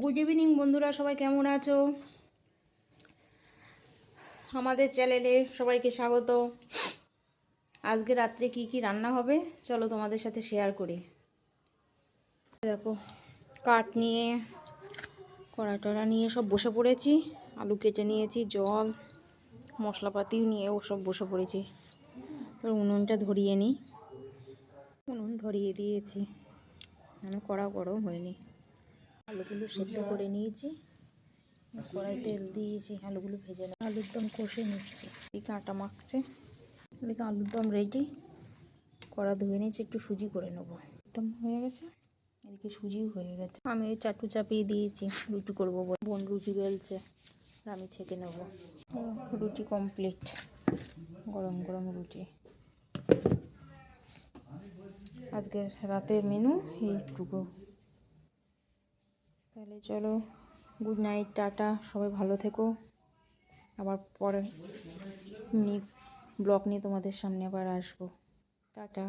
Good evening বন্ধুরা, সবাই কেমন আছো? আমাদের চ্যানেলে সবাইকে স্বাগত। আজকে রাত্রে কি কি রান্না হবে চলো তোমাদের সাথে শেয়ার করি। দেখো, কাঠ নিয়ে কড়া টড়া নিয়ে সব বসে পড়েছি। আলু কেটে নিয়েছি, জল মশলাপাতিও নিয়ে সব বসে পড়েছি। এবার উনুনটা ধরিয়ে নিই। উনুন ধরিয়ে দিয়েছি, কড়া গরম হয়নি। আলুগুলো সেদ্ধ করে নিয়েছি, কড়াই তেল দিয়েছি, আলুগুলো ভেজে নেব। আলুর দম কষে নিচ্ছি, এদিকে আটা মাখছে, এদিকে আলুর দম রেডি। কড়া ধুয়ে নিয়েছি, একটু সুজি করে নেবো। একদম হয়ে গেছে, এদিকে সুজিও হয়ে গেছে। আমি এই চাটু চাপিয়ে দিয়েছি, রুটি করবো। বোন রুটি বেলছে, আর আমি ছেঁকে নেবো। রুটি কমপ্লিট, গরম গরম রুটি। আজকের রাতের মেনু এইটুকু। তাহলে চলো, গুড নাইট, টাটা, সবাই ভালো থেকো। আবার পরে ব্লগ নিয়ে তোমাদের সামনে আবার আসবো। টাটা।